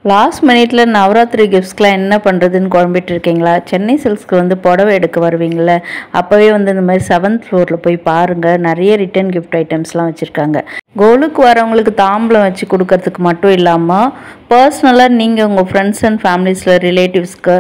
Last மினிட்ல நவராத்திரி கிஃப்ட்ஸ்க்குலாம் என்ன பண்ணுறதுன்னு குழம்பிட்டு இருக்கீங்களா? சென்னை சில்க்ஸ்க்கு வந்து புடவை எடுக்க வருவீங்கள, அப்போவே வந்து இந்த மாதிரி 7th ஃப்ளோரில் போய் பாருங்கள். நிறைய ரிட்டன் கிஃப்ட் ஐட்டம்ஸ்லாம் வச்சுருக்காங்க. கோலுக்கு வரவங்களுக்கு தாம்பலம் வச்சு கொடுக்கறதுக்கு மட்டும் இல்லாமல் பர்சனலாக நீங்கள் உங்கள் ஃப்ரெண்ட்ஸ் அண்ட் ஃபேமிலிஸில் ரிலேட்டிவ்ஸ்க்கு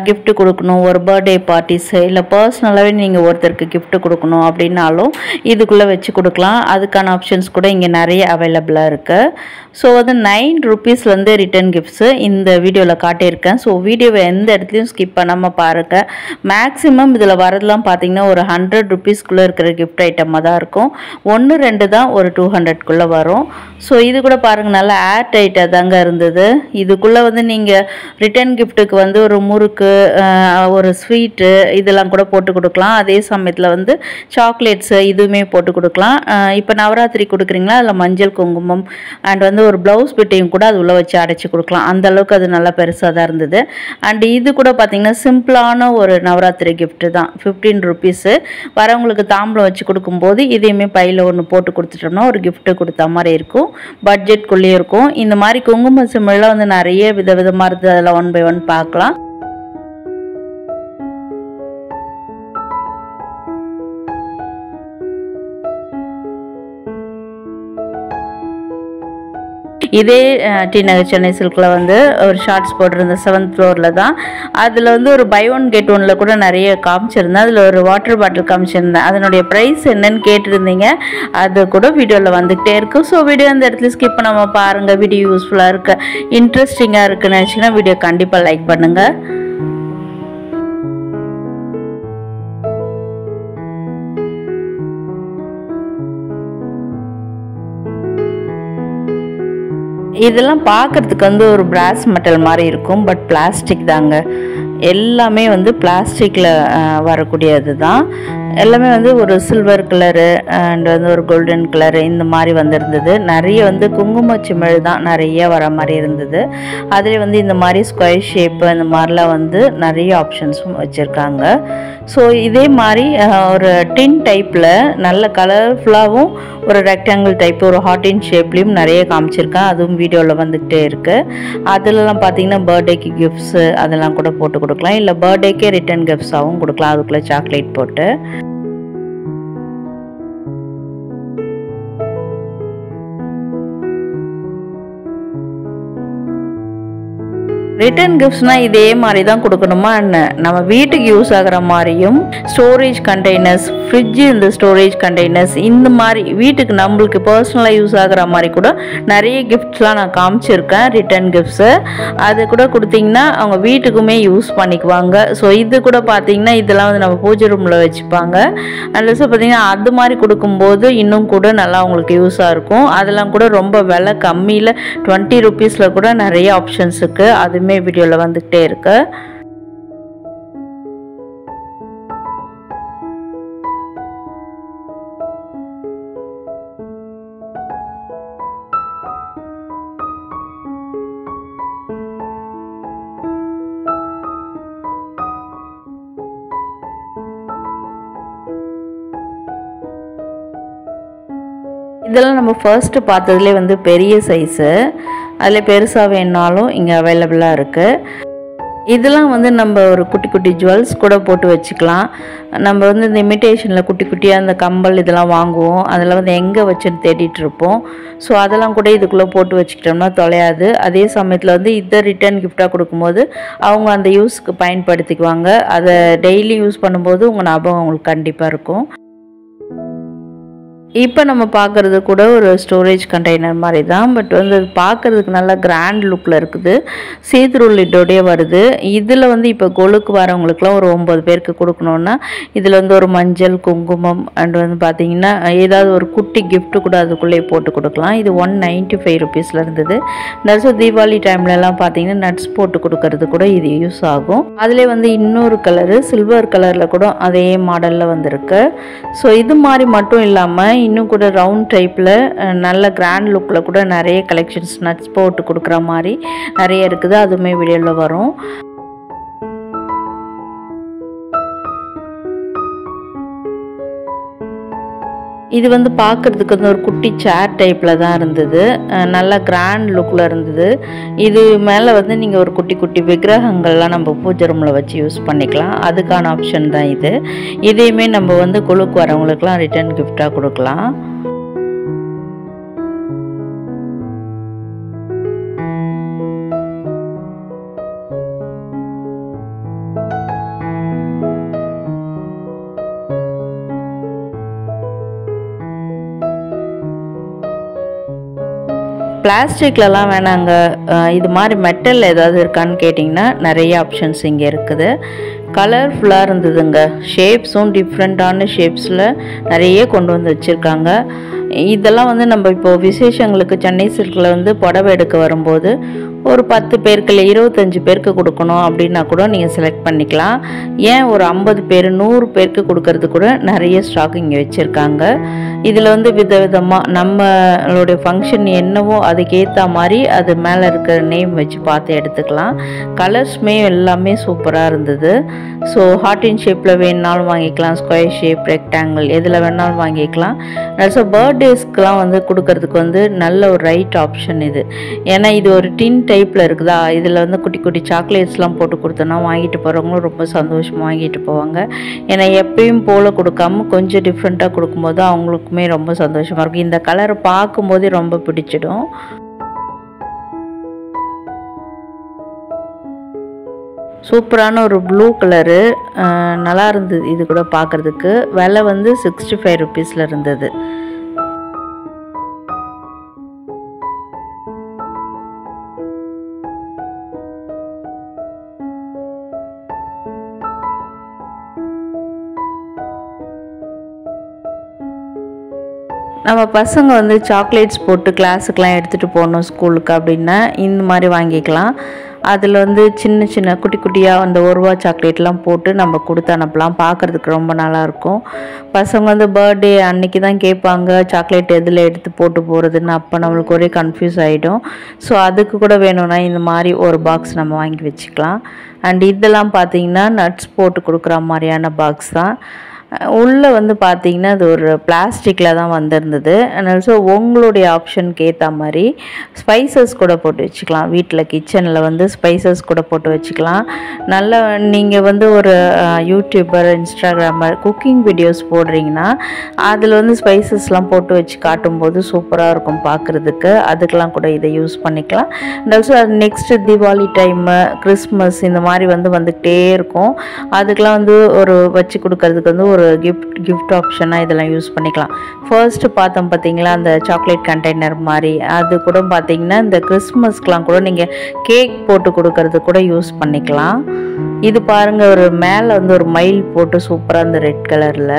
கிஃப்ட் கொடுக்கணும், ஒரு பர்த்டே பார்ட்டிஸு இல்லை பர்சனலாகவே நீங்கள் ஒருத்தருக்கு கிஃப்ட் கொடுக்கணும் அப்படின்னாலும் இதுக்குள்ளே வச்சு கொடுக்கலாம். அதுக்கான ஆப்ஷன்ஸ் கூட இங்கே நிறைய அவைலபிளாக இருக்குது. ஸோ வந்து 9 ரூபீஸ்லேருந்து ரிட்டன் கிஃப்ட்ஸு இந்த வீடியோவில் காட்டியிருக்கேன். ஸோ வீடியோவை எந்த இடத்துலையும் ஸ்கிப் பண்ணாமல் பாருங்கள். மேக்ஸிமம் இதில் வரதெல்லாம் பார்த்தீங்கன்னா ஒரு 100 ரூபீஸ்க்குள்ளே இருக்கிற கிஃப்ட் ஐட்டமாக தான் இருக்கும். 1-2 தான் ஒரு 200க்குள்ளே வரும். ஸோ இது கூட பாருங்கள், நல்லா ஏர் டைட்டாக தாங்க இருந்தது. இதுக்குள்ளே வந்து நீங்கள் ரிட்டன் கிஃப்ட்டுக்கு வந்து ஒரு முறுக்கு, ஒரு ஸ்வீட்டு இதெல்லாம் கூட போட்டு கொடுக்கலாம். அதே சமயத்தில் வந்து சாக்லேட்ஸு இதுவுமே போட்டு கொடுக்கலாம். இப்போ நவராத்திரி கொடுக்குறீங்களா, அதில் மஞ்சள் குங்குமம் அண்ட் வந்து ஒரு ப்ளவுஸ் பிட்டையும் கூட அது உள்ளே வச்சு அடைச்சி கொடுக்கலாம். அந்தளவுக்கு அது நல்லா பெருசாக தான் இருந்தது. அண்ட் இது கூட பார்த்திங்கன்னா சிம்பிளான ஒரு நவராத்திரி கிஃப்ட்டு தான், 15 ரூபீஸு. வரவங்களுக்கு தாம்பலம் வச்சு கொடுக்கும்போது இதையுமே பையில் ஒன்று போட்டு கொடுத்துட்டோம்னா ஒரு கிஃப்ட்டு கொடுத்த மாதிரி இருக்கும். பட்ஜெட்குள்ளேயே இருக்கும். இந்த மாதிரி குங்கும சிமிழ்லாம் வந்து நிறைய விதவிதமாக இருக்குது. அதில் 1 by 1 பார்க்கலாம். இதே டி நகர் சென்னை சில்கில் வந்து ஒரு ஷார்ட்ஸ் போட்டிருந்த 7th ஃப்ளோரில் தான். அதில் வந்து ஒரு பை 1 get 1ல கூட நிறைய காமிச்சிருந்தேன். அதில் ஒரு வாட்டர் பாட்டில் காமிச்சிருந்தேன். அதனுடைய ப்ரைஸ் என்னன்னு கேட்டிருந்தீங்க. அது கூட வீடியோவில் வந்துகிட்டே இருக்கும். ஸோ வீடியோ அந்த இடத்துல ஸ்கிப் பண்ணாமல் பாருங்கள். வீடியோ யூஸ்ஃபுல்லாக இருக்கு, இன்ட்ரெஸ்டிங்காக இருக்குன்னு நினச்சிங்கன்னா வீடியோ கண்டிப்பாக லைக் பண்ணுங்கள். இதெல்லாம் பார்க்குறதுக்கு வந்து ஒரு பிராஸ் மெட்டல் மாதிரி இருக்கும், பட் பிளாஸ்டிக் தாங்க. எல்லாமே வந்து பிளாஸ்டிக்கில் வரக்கூடியது தான். எல்லாமே வந்து ஒரு சில்வர் கலரு அண்ட் வந்து ஒரு கோல்டன் கலரு இந்த மாதிரி வந்துருந்தது. நிறைய வந்து குங்கும சிமிழ் தான் நிறைய வர மாதிரி இருந்தது. அதில் வந்து இந்த மாதிரி ஸ்கொயர் ஷேப்பு இந்த மாதிரிலாம் வந்து நிறைய ஆப்ஷன்ஸும் வச்சுருக்காங்க. ஸோ இதே மாதிரி ஒரு டின் டைப்பில் நல்ல கலர்ஃபுல்லாகவும் ஒரு ரெக்டாங்கிள் டைப் ஒரு ஹார்டின் ஷேப்லேயும் நிறைய காமிச்சிருக்கேன். அதுவும் வீடியோவில் வந்துக்கிட்டே இருக்குது. அதிலலாம் பார்த்தீங்கன்னா பர்த்டேக்கு கிஃப்ட்ஸு அதெல்லாம் கூட போட்டு கொடுக்கலாம். இல்லை பர்த்டேக்கே ரிட்டன் கிஃப்ட்ஸாகவும் கொடுக்கலாம், அதுக்குள்ளே சாக்லேட் போட்டு. ரிட்டன் கிஃப்ட்ஸ்னால் இதே மாதிரி தான் கொடுக்கணுமா என்ன? நம்ம வீட்டுக்கு யூஸ் ஆகிற மாதிரியும் ஸ்டோரேஜ் கண்டெய்னர்ஸ், ஃப்ரிட்ஜு, இந்த ஸ்டோரேஜ் கண்டெய்னர்ஸ் இந்த மாதிரி வீட்டுக்கு நம்மளுக்கு பர்சனலாக யூஸ் ஆகிற மாதிரி கூட நிறைய கிஃப்ட்ஸ்லாம் நான் காமிச்சிருக்கேன். ரிட்டன் கிஃப்ட்ஸு அது கூட கொடுத்தீங்கன்னா அவங்க வீட்டுக்குமே யூஸ் பண்ணிக்குவாங்க. ஸோ இது கூட பார்த்தீங்கன்னா இதெல்லாம் வந்து நம்ம பூஜை ரூமில் வச்சுப்பாங்க. ஸோ பார்த்தீங்கன்னா அது மாதிரி கொடுக்கும்போது இன்னும் கூட நல்லா அவங்களுக்கு யூஸாக இருக்கும். அதெல்லாம் கூட ரொம்ப விலை கம்மியில் 20 ரூபீஸில் கூட நிறைய ஆப்ஷன்ஸ் இருக்குது. அதுவுமே வீடியோவில் வந்துகிட்டே இருக்கு. இதெல்லாம் நம்ம ஃபர்ஸ்ட்டு பார்த்ததுலேயே வந்து பெரிய சைஸு, அதில் பெருசாக வேணுனாலும் இங்கே அவைலபிளாக இருக்குது. இதெல்லாம் வந்து நம்ம ஒரு குட்டி குட்டி ஜுவல்ஸ் கூட போட்டு வச்சுக்கலாம். நம்ம வந்து இந்த இமிட்டேஷனில் குட்டி குட்டியாக அந்த கம்பல் இதெல்லாம் வாங்குவோம், அதெல்லாம் வந்து எங்கே வச்சுன்னு தேடிட்டு இருப்போம். ஸோ அதெல்லாம் கூட இதுக்குள்ளே போட்டு வச்சுக்கிட்டோம்னா தொலையாது. அதே சமயத்தில் வந்து இதை ரிட்டன் கிஃப்டாக கொடுக்கும்போது அவங்க அந்த யூஸ்க்கு பயன்படுத்திக்குவாங்க. அதை டெய்லி யூஸ் பண்ணும்போது உங்கள் ஞாபகம் அவங்களுக்கு கண்டிப்பாக இருக்கும். இப்போ நம்ம பார்க்குறது கூட ஒரு ஸ்டோரேஜ் கண்டெய்னர் மாதிரி தான், பட் வந்து அது பார்க்குறதுக்கு நல்லா கிராண்ட் லுக்கில் இருக்குது. சீத்ரூ லிட்டோடையே வருது. இதில் வந்து இப்போ கொலுக்கு வரவங்களுக்குலாம் ஒரு 9 பேருக்கு கொடுக்கணுன்னா இதில் வந்து ஒரு மஞ்சள் குங்குமம் அண்ட் வந்து பார்த்திங்கன்னா ஏதாவது ஒரு குட்டி கிஃப்ட்டு கூட அதுக்குள்ளேயே போட்டு கொடுக்கலாம். இது 195 ரூபீஸில் இருந்தது. நர்ஸு தீபாவளி டைம்லலாம் பார்த்திங்கன்னா நட்ஸ் போட்டு கொடுக்கறது கூட இது யூஸ் ஆகும். அதிலே வந்து இன்னொரு கலரு சில்வர் கலரில் கூட அதே மாடலில் வந்திருக்கு. ஸோ இது மாதிரி மட்டும் இல்லாமல் இன்னும் கூட ரவுண்ட் டைப்பில் நல்ல கிராண்ட் லுக்கில் கூட நிறைய கலெக்ஷன்ஸ் நட்ஸ் போட்டு கொடுக்குற மாதிரி நிறைய இருக்குது. அதுவுமே வீடியோவில் வரும். இது வந்து பார்க்குறதுக்கு வந்து ஒரு குட்டி சேர் டைப்பில் தான் இருந்தது. நல்லா கிராண்ட் லுக்கில் இருந்தது. இது மேலே வந்து நீங்கள் ஒரு குட்டி குட்டி விக்கிரகங்கள்லாம் நம்ம பூஜை ரூமில் வச்சு யூஸ் பண்ணிக்கலாம். அதுக்கான ஆப்ஷன் தான் இது. இதையுமே நம்ம வந்து குழுக்கு வரவங்களுக்குலாம் ரிட்டர்ன் கிஃப்டாக கொடுக்கலாம். பிளாஸ்டிக்லலாம் வேணாங்க, இது மாதிரி மெட்டலில் ஏதாவது இருக்கான்னு கேட்டிங்கன்னா நிறைய ஆப்ஷன்ஸ் இங்கே இருக்குது. கலர்ஃபுல்லாக இருந்ததுங்க. ஷேப்ஸும் டிஃப்ரெண்ட்டான ஷேப்ஸில் நிறைய கொண்டு வந்து வச்சுருக்காங்க. இதெல்லாம் வந்து நம்ம இப்போது விசேஷங்களுக்கு சென்னை சில்கில் வந்து புடவை எடுக்க வரும்போது ஒரு 10 பேருக்கு இல்லை 25 பேருக்கு கொடுக்கணும் அப்படின்னா கூட நீங்கள் செலக்ட் பண்ணிக்கலாம். ஏன் ஒரு 50 பேர் 100 பேருக்கு கொடுக்கறது கூட நிறைய ஸ்டாக் இங்கே வச்சுருக்காங்க. இதில் வந்து விதவிதமாக நம்மளுடைய ஃபங்க்ஷன் என்னவோ அதுக்கேற்ற மாதிரி அது மேலே இருக்கிற நேம் வச்சு பார்த்து எடுத்துக்கலாம். கலர்ஸுமே எல்லாமே சூப்பராக இருந்தது. ஸோ ஹார்டின் ஷேப்பில் வேணுனாலும் வாங்கிக்கலாம், ஸ்கொயர் ஷேப், ரெக்டாங்கிள் எதில் வேணாலும் வாங்கிக்கலாம். ஸோ பர்த்டேஸ்க்கெலாம் வந்து கொடுக்கறதுக்கு வந்து நல்ல ஒரு ரைட் ஆப்ஷன் இது. ஏன்னா இது ஒரு டின் டைப்பில் இருக்குதா, இதில் வந்து குட்டி குட்டி சாக்லேட்ஸ்லாம் போட்டு கொடுத்தோன்னா வாங்கிட்டு போகிறவங்களும் ரொம்ப சந்தோஷமாக வாங்கிட்டு போவாங்க. ஏன்னா எப்பயும் போல் கொடுக்காம கொஞ்சம் டிஃப்ரெண்ட்டாக கொடுக்கும்போது அவங்களுக்குமே ரொம்ப சந்தோஷமாக இருக்கும். இந்த கலரை பார்க்கும்போதே ரொம்ப பிடிச்சிடும். சூப்பரான ஒரு ப்ளூ கலரு நல்லா இருந்தது. இது கூட பார்க்குறதுக்கு விலை வந்து 65 ருபீஸில் இருந்தது. நம்ம பசங்க வந்து சாக்லேட்ஸ் போட்டு கிளாஸுக்கெலாம் எடுத்துகிட்டு போகணும் ஸ்கூலுக்கு அப்படின்னா இந்த மாதிரி வாங்கிக்கலாம். அதில் வந்து சின்ன சின்ன குட்டி குட்டியாக அந்த 1 ரூபா சாக்லேட்லாம் போட்டு நம்ம கொடுத்து அனுப்பலாம். பார்க்குறதுக்கு ரொம்ப நல்லாயிருக்கும். பசங்க வந்து பர்த்டே அன்றைக்கி தான் கேட்பாங்க சாக்லேட் எதில் எடுத்து போட்டு போகிறதுன்னு. அப்போ நம்மளுக்கு ஒரே கன்ஃபியூஸ் ஆகிடும். ஸோ அதுக்கு கூட வேணும்னா இந்த மாதிரி ஒரு பாக்ஸ் நம்ம வாங்கி வச்சுக்கலாம். அண்ட் இதெல்லாம் பார்த்திங்கன்னா நட்ஸ் போட்டு கொடுக்குற மாதிரியான பாக்ஸ் தான். உள்ளே வந்து பார்த்திங்கன்னா அது ஒரு பிளாஸ்டிக்கில் தான் வந்திருந்தது. அதனால் ஸோ உங்களுடைய ஆப்ஷனுக்கு ஏற்ற மாதிரி ஸ்பைசஸ் கூட போட்டு வச்சுக்கலாம். வீட்டில் கிச்சனில் வந்து ஸ்பைசஸ் கூட போட்டு வச்சுக்கலாம். நல்லா நீங்கள் வந்து ஒரு யூடியூபர், இன்ஸ்டாகிராமர் குக்கிங் வீடியோஸ் போடுறீங்கன்னா அதில் வந்து ஸ்பைசஸ்லாம் போட்டு வச்சு காட்டும்போது சூப்பராக இருக்கும் பார்க்குறதுக்கு. அதுக்கெலாம் கூட இதை யூஸ் பண்ணிக்கலாம். அண்ட் ஆல்சோ அது நெக்ஸ்ட்டு தீபாவளி டைமு, கிறிஸ்மஸ் இந்த மாதிரி வந்துக்கிட்டே இருக்கும். அதுக்கெலாம் வந்து ஒரு வச்சு கொடுக்கறதுக்கு வந்து ஒரு கிஃப்ட் ஆப்ஷனாக இதெல்லாம் யூஸ் பண்ணிக்கலாம். ஃபர்ஸ்ட்டு பார்த்தோம் பார்த்தீங்களா அந்த சாக்லேட் கண்டெய்னர் மாதிரி, அது கூட பார்த்தீங்கன்னா இந்த கிறிஸ்மஸ்க்கெலாம் கூட நீங்கள் கேக் போட்டு கொடுக்கறது கூட யூஸ் பண்ணிக்கலாம். இது பாருங்கள், ஒரு மேலே வந்து ஒரு மயில் போட்டு சூப்பராக இந்த ரெட் கலரில்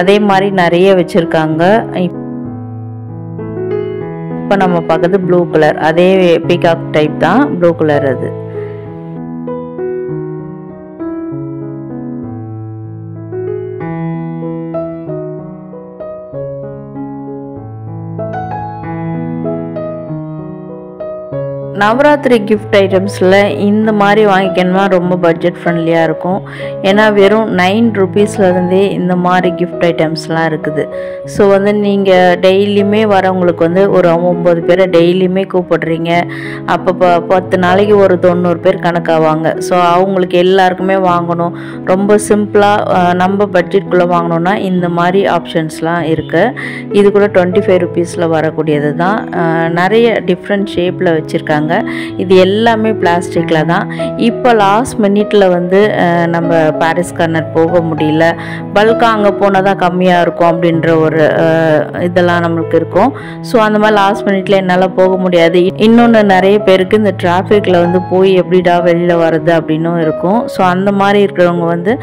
அதே மாதிரி நிறைய வச்சுருக்காங்க. இப்போ நம்ம பார்க்குறது ப்ளூ கலர், அதே பீகாக் டைப் தான் ப்ளூ கலர். அது நவராத்திரி கிஃப்ட் ஐட்டம்ஸில் இந்த மாதிரி வாங்கிக்கணுமா ரொம்ப பட்ஜெட் ஃப்ரெண்ட்லியாக இருக்கும். ஏன்னா வெறும் 9 ருபீஸ்லேருந்தே இந்த மாதிரி கிஃப்ட் ஐட்டம்ஸ்லாம் இருக்குது. ஸோ வந்து நீங்கள் டெய்லியுமே வரவங்களுக்கு வந்து ஒரு 9 பேரை டெய்லியுமே கூப்பிடுறீங்க. அப்போ 10 நாளைக்கு ஒரு 90 பேர் கணக்காவாங்க. ஸோ அவங்களுக்கு எல்லாருக்குமே வாங்கணும், ரொம்ப சிம்பிளாக நம்ம பட்ஜெட்குள்ளே வாங்கணுன்னா இந்த மாதிரி ஆப்ஷன்ஸ்லாம் இருக்குது. இது கூட 25 ருபீஸில் வரக்கூடியது தான். நிறைய டிஃப்ரெண்ட் ஷேப்பில் வச்சுருக்காங்க. இது எல்லாமே பிளாஸ்டிக்கில் தான். இப்போ லாஸ்ட் மினிட்ல வந்து நம்ம பாரிஸ் கார்னர் போக முடியல, பல்காக அங்கே போனால் தான் கம்மியாக இருக்கும் அப்படின்ற ஒரு இதெல்லாம் நம்மளுக்கு இருக்கும். ஸோ அந்த மாதிரி லாஸ்ட் மினிட்ல என்னால் போக முடியாது. இன்னொன்று நிறைய பேருக்கு இந்த டிராஃபிக்கில் வந்து போய் எப்படிடா வெளியில் வர்றது அப்படின்னும் இருக்கும். ஸோ அந்த மாதிரி இருக்கிறவங்க வந்து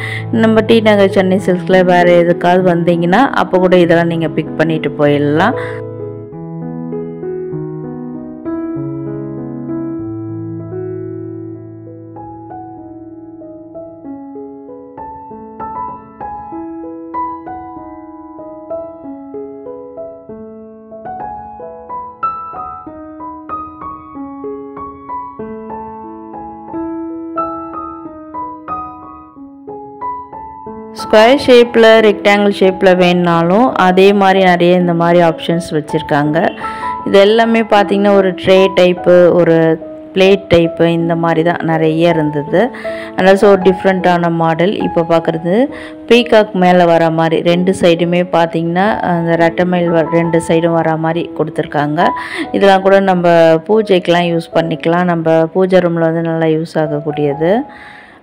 நம்ம டி நகர் சென்னை சில்க்ஸில் வேறு எதுக்காவது வந்தீங்கன்னா அப்போ கூட இதெல்லாம் நீங்கள் பிக் பண்ணிட்டு போயிடலாம். ஸ்கொயர் ஷேப்பில் ரெக்டாங்கிள் ஷேப்பில் வேணுனாலும் அதே மாதிரி நிறைய இந்த மாதிரி ஆப்ஷன்ஸ் வச்சுருக்காங்க. இது எல்லாமே பார்த்திங்கன்னா ஒரு ட்ரே டைப்பு, ஒரு பிளேட் டைப்பு, இந்த மாதிரி தான் நிறைய இருந்தது. அதாவது ஒரு டிஃப்ரெண்ட்டான மாடல். இப்போ பார்க்குறது பீகாக் மேலே வர மாதிரி 2 சைடுமே பார்த்திங்கன்னா அந்த ரெட்டமைல் 2 சைடும் வர மாதிரி கொடுத்துருக்காங்க. இதெல்லாம் கூட நம்ம பூஜைக்கெலாம் யூஸ் பண்ணிக்கலாம். நம்ம பூஜை ரூமில் வந்து நல்லா யூஸ் ஆகக்கூடியது.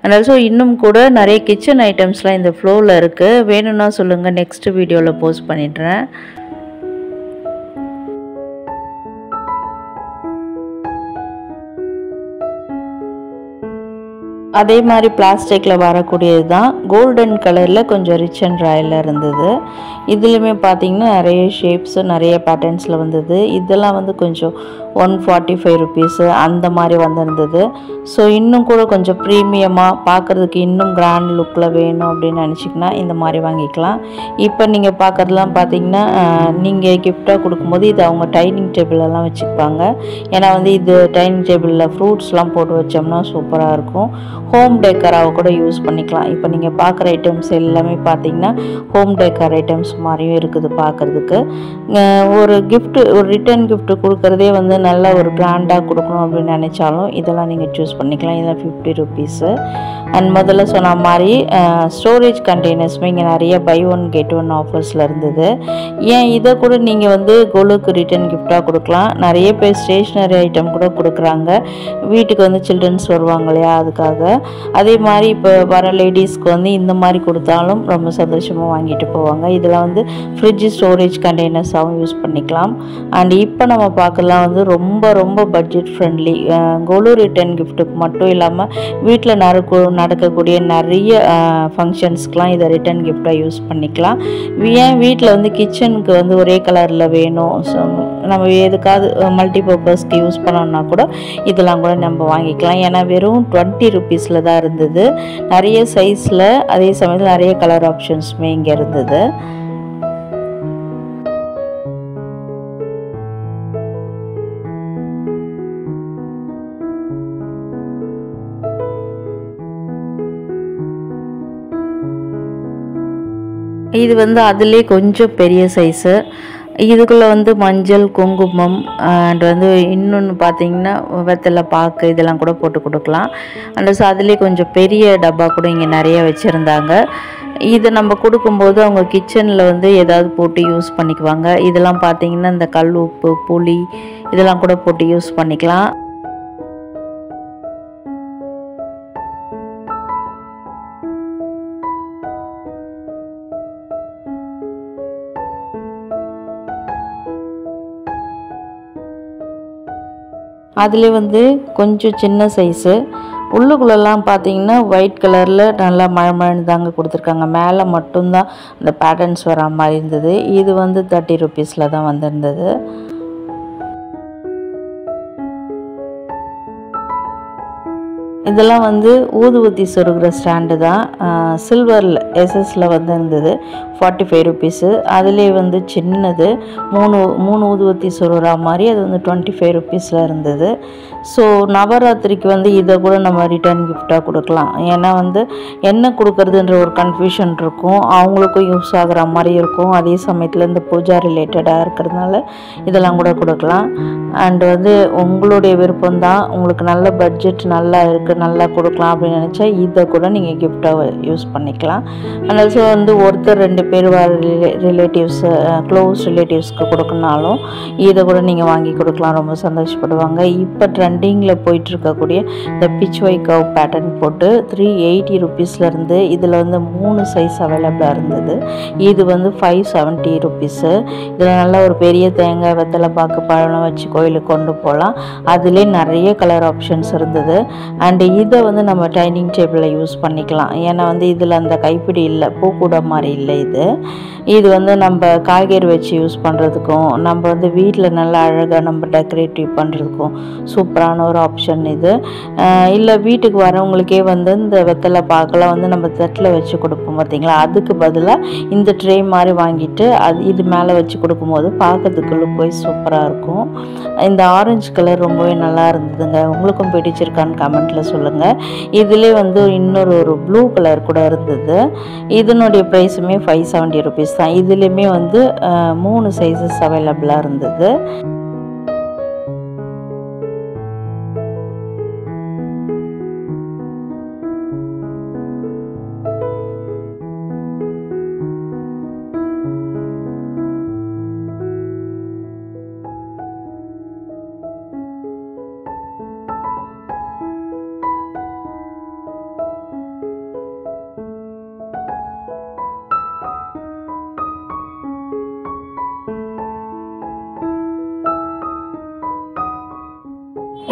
அண்ட் ஆல்சோ இன்னும் கூட நிறைய கிச்சன் ஐட்டம்ஸ்லாம் இந்த ஃப்ளோரில் இருக்குது. வேணும்னா சொல்லுங்கள், நெக்ஸ்ட் வீடியோவில் போஸ்ட் பண்ணிடுறேன். அதே மாதிரி பிளாஸ்டிக்கில் வரக்கூடியது தான். கோல்டன் கலரில் கொஞ்சம் ரிச் அண்ட் ராயலாக இருந்தது. இதுலேயுமே பார்த்திங்கன்னா நிறைய ஷேப்ஸு நிறைய பேட்டர்ன்ஸில் வந்தது. இதெல்லாம் வந்து கொஞ்சம் 145 ருபீஸு அந்த மாதிரி வந்திருந்தது. ஸோ இன்னும் கூட கொஞ்சம் ப்ரீமியமாக பார்க்குறதுக்கு இன்னும் கிராண்ட் லுக்கில் வேணும் அப்படின்னு நினச்சிங்கன்னா இந்த மாதிரி வாங்கிக்கலாம். இப்போ நீங்கள் பார்க்குறதுலாம் பார்த்திங்கன்னா நீங்கள் கிஃப்டாக கொடுக்கும்போது இது அவங்க டைனிங் டேபிளெல்லாம் வச்சுருப்பாங்க. ஏன்னா வந்து இது டைனிங் டேபிளில் ஃப்ரூட்ஸ்லாம் போட்டு வச்சோம்னா சூப்பராக இருக்கும். ஹோம் டெக்கராக கூட யூஸ் பண்ணிக்கலாம். இப்போ நீங்கள் பார்க்குற ஐட்டம்ஸ் எல்லாமே பார்த்திங்கன்னா ஹோம் டெக்கர் ஐட்டம்ஸ் மாதிரியும் இருக்குது பார்க்குறதுக்கு. ஒரு கிஃப்ட்டு, ஒரு ரிட்டர்ன் கிஃப்ட்டு கொடுக்குறதே வந்து நல்ல ஒரு கிராண்டாக கொடுக்கணும் அப்படின்னு நினச்சாலும் இதெல்லாம் நீங்கள் சூஸ் பண்ணிக்கலாம். இதெல்லாம் 50 ருபீஸு. அண்ட் முதல்ல சொன்ன மாதிரி ஸ்டோரேஜ் கண்டெய்னர்ஸுமே இங்கே நிறைய பை 1 get 1 ஆஃபர்ஸில் இருந்தது. ஏன் இதை கூட நீங்கள் வந்து கோலுக்கு ரிட்டர்ன் கிஃப்டாக கொடுக்கலாம். நிறைய பேர் ஸ்டேஷ்னரி ஐட்டம் கூட கொடுக்குறாங்க. வீட்டுக்கு வந்து சில்ட்ரன்ஸ் வருவாங்க இல்லையா, அதுக்காக. அதே மாதிரி இப்போ வர லேடிஸ்க்கு வந்து இந்த மாதிரி கொடுத்தாலும் ரொம்ப சந்தோஷமாக வாங்கிட்டு போவாங்க. இதெல்லாம் வந்து ஃப்ரிட்ஜ் ஸ்டோரேஜ் கண்டெய்னர்ஸாகவும் யூஸ் பண்ணிக்கலாம். அண்ட் இப்போ நம்ம பார்க்கலாம் வந்து ரொம்ப ரொம்ப பட்ஜெட் ஃப்ரெண்ட்லி. கோலு ரிட்டர்ன் கிஃப்ட்டுக்கு மட்டும் இல்லாமல் வீட்டில் நடக்கக்கூடிய நிறைய ஃபங்க்ஷன்ஸ்க்கெலாம் இதை ரிட்டர்ன் கிஃப்டாக யூஸ் பண்ணிக்கலாம். ஏன் வீட்டில் வந்து கிச்சனுக்கு வந்து ஒரே கலரில் வேணும், ஸோ நம்ம எதுக்காவது மல்டிபர்பஸ்க்கு யூஸ் பண்ணோம்னா கூட இதெல்லாம் கூட நம்ம வாங்கிக்கலாம். ஏன்னா வெறும் 20 ருபீஸில் தான் இருந்தது. நிறைய சைஸில், அதே சமயத்தில் நிறைய கலர் ஆப்ஷன்ஸுமே இங்கே இருந்தது. இது வந்து அதிலே கொஞ்சம் பெரிய சைஸு. இதுக்குள்ளே வந்து மஞ்சள், குங்குமம் அண்ட் வந்து இன்னொன்று பார்த்திங்கன்னா வெத்தலை பாக்கு இதெல்லாம் கூட போட்டு கொடுக்கலாம். அண்ட் ஸோ அதிலே கொஞ்சம் பெரிய டப்பா கூட இங்கே நிறைய வச்சுருந்தாங்க. இதை நம்ம கொடுக்கும்போது அவங்க கிச்சனில் வந்து ஏதாவது போட்டு யூஸ் பண்ணிக்குவாங்க. இதெல்லாம் பார்த்திங்கன்னா இந்த கல் உப்பு, புளி இதெல்லாம் கூட போட்டு யூஸ் பண்ணிக்கலாம். அதிலே வந்து கொஞ்சம் சின்ன சைஸு. உள்ளுக்குள்ளெல்லாம் பார்த்தீங்கன்னா ஒயிட் கலரில் நல்லா மழமழன்னு தாங்க கொடுத்துருக்காங்க. மேலே மட்டும்தான் அந்த பேட்டர்ன்ஸ் வர மாதிரி இருந்தது. இது வந்து 30 ருபீஸில் தான் வந்திருந்தது. இதெல்லாம் வந்து ஊதுவத்தி சொருகிற ஸ்டாண்டு தான். சில்வரில் எஸ்எஸில் வந்து இருந்தது 45 ருபீஸு. அதிலே வந்து சின்னது மூணு ஊதுவத்தி சொருகிற மாதிரி அது வந்து 25 ருபீஸில் இருந்தது. ஸோ நவராத்திரிக்கு வந்து இதை கூட நம்ம ரிட்டர்ன் கிஃப்டாக கொடுக்கலாம். ஏன்னா வந்து என்ன கொடுக்குறதுன்ற ஒரு கன்ஃபியூஷன் இருக்கும், அவங்களுக்கும் யூஸ் ஆகிற மாதிரி இருக்கும். அதே சமயத்தில் இந்த பூஜா ரிலேட்டடாக இருக்கிறதுனால இதெல்லாம் கூட கொடுக்கலாம். அண்டு வந்து உங்களுடைய விருப்பம்தான். உங்களுக்கு நல்ல பட்ஜெட் நல்லா இருக்குது, நல்லா கொடுக்கலாம் அப்படின்னு நினச்சா இதை கூட நீங்கள் கிஃப்டாக யூஸ் பண்ணிக்கலாம். அண்ட் ஆல்சோ வந்து ஒருத்தர் 2 பேர் வர ரிலேட்டிவ்ஸ், க்ளோஸ் ரிலேட்டிவ்ஸ்க்கு கொடுக்கணுனாலும் இதை கூட நீங்கள் வாங்கி கொடுக்கலாம், ரொம்ப சந்தோஷப்படுவாங்க. இப்போ ட்ரெண்டிங்கில் போயிட்டுருக்கக்கூடிய இந்த பிச் வை கவ் பேட்டர்ன் போட்டு 380 ருபீஸ்லேருந்து இதில் வந்து 3 சைஸ் அவைலபிளாக இருந்தது. இது வந்து 570 ருபீஸு. இதில் நல்லா ஒரு பெரிய தேங்காய், வெத்தலை பாக்கு, பழம் வச்சு கோயிலுக்கு கொண்டு போகலாம். அதிலே நிறைய கலர் ஆப்ஷன்ஸ் இருந்தது. அண்டு இதை வந்து நம்ம டைனிங் டேபிளில் யூஸ் பண்ணிக்கலாம். ஏன்னா வந்து இதில் அந்த கைப்பிடி இல்லை, பூக்கூட மாதிரி இல்லை. இது வந்து நம்ம காய்கறி வச்சு யூஸ் பண்ணுறதுக்கும், நம்ம வந்து வீட்டில் நல்லா அழகாக நம்ம டெக்கரேட்டிவ் பண்ணுறதுக்கும் சூப்பரான ஒரு ஆப்ஷன் இது. இல்லை வீட்டுக்கு வரவங்களுக்கே வந்து இந்த வெத்தலை பாக்கெல்லாம் வந்து நம்ம தட்டில் வச்சு கொடுப்போம் பார்த்தீங்களா, அதுக்கு பதிலாக இந்த ட்ரே மாதிரி வாங்கிட்டு இது மேலே வச்சு கொடுக்கும்போது பார்க்கறதுக்கு லுக் வைஸ் சூப்பராக இருக்கும். இந்த ஆரஞ்சு கலர் ரொம்பவே நல்லா இருந்ததுங்க. உங்களுக்கும் பிடிச்சிருக்கான்னு கமெண்ட்டில் சொல்லுங்கள். இதிலே வந்து இன்னொரு ப்ளூ கலர் கூட இருந்தது. இதனுடைய ப்ரைஸுமே 570 ருபீஸ் தான். இதுலேயுமே வந்து 3 சைஸஸ் அவைலபிளாக இருந்தது.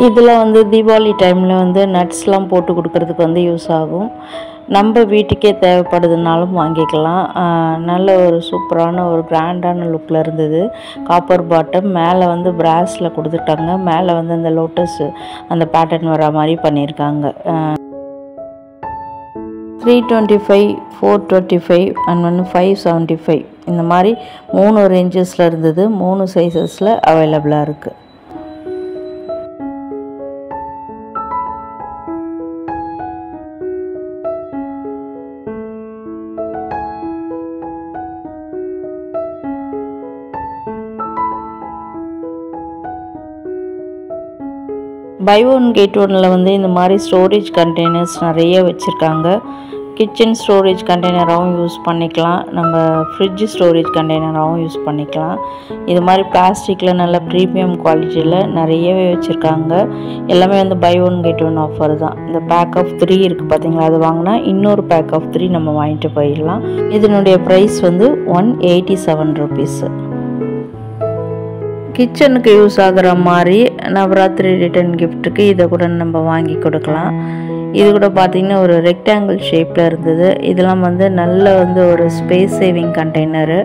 இதில் வந்து தீபாவளி டைமில் வந்து நட்ஸ்லாம் போட்டு கொடுக்கறதுக்கு வந்து யூஸ் ஆகும். நம்ம வீட்டுக்கே தேவைப்படுதுனாலும் வாங்கிக்கலாம். நல்ல ஒரு சூப்பரான ஒரு கிராண்டான லுக்கில் இருந்தது. காப்பர் பாட்டம், மேலே வந்து பிராஸில் கொடுத்துட்டாங்க. மேலே வந்து அந்த லோட்டஸ் அந்த பேட்டர்ன் வர மாதிரி பண்ணியிருக்காங்க. 325, 425 அண்ட் ஒன்று 575 இந்த மாதிரி 3 ரேஞ்சஸில் இருந்தது. 3 சைஸஸில் அவைலபிளாக இருக்குது. பை ஒன் கெட் ஒன்னில் வந்து இந்த மாதிரி ஸ்டோரேஜ் கண்டெய்னர்ஸ் நிறைய வச்சுருக்காங்க. கிச்சன் ஸ்டோரேஜ் கண்டெய்னராகவும் யூஸ் பண்ணிக்கலாம், நம்ம ஃப்ரிட்ஜ் ஸ்டோரேஜ் கண்டெய்னராகவும் யூஸ் பண்ணிக்கலாம். இது மாதிரி பிளாஸ்டிக்கில் நல்ல ப்ரீமியம் குவாலிட்டியில் நிறையவே வச்சுருக்காங்க. எல்லாமே வந்து buy one get one offer தான். இந்த பேக் ஆஃப் 3 இருக்குது பார்த்தீங்களா, அது வாங்கினா இன்னொரு பேக் ஆஃப் 3 நம்ம வாங்கிட்டு போயிடலாம். இதனுடைய ப்ரைஸ் வந்து 187 ருபீஸு. கிச்சனுக்கு யூஸ் ஆகிற மாதிரி நவராத்திரி ரிட்டர்ன் கிஃப்ட்டுக்கு இதை கூட நம்ம வாங்கி கொடுக்கலாம். இது கூட பார்த்திங்கன்னா ஒரு ரெக்டாங்கிள் ஷேப்பில் இருந்தது. இதெல்லாம் வந்து நல்ல வந்து ஒரு ஸ்பேஸ் சேவிங் கண்டெய்னரு.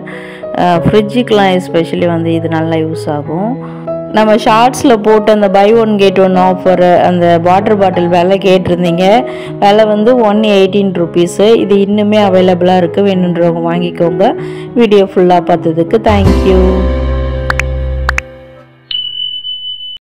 ஃப்ரிட்ஜுக்கெலாம் எஸ்பெஷலி வந்து இது நல்லா யூஸ் ஆகும். நம்ம ஷார்ட்ஸில் போட்டு அந்த buy one get one offer அந்த வாட்டர் பாட்டில் விலை கேட்டிருந்தீங்க. விலை வந்து 118 ருபீஸு. இது இன்னுமே அவைலபிளாக இருக்குது. வேணுன்றவங்க வாங்கிக்கோங்க. வீடியோ ஃபுல்லாக பார்த்ததுக்கு தேங்க்யூ.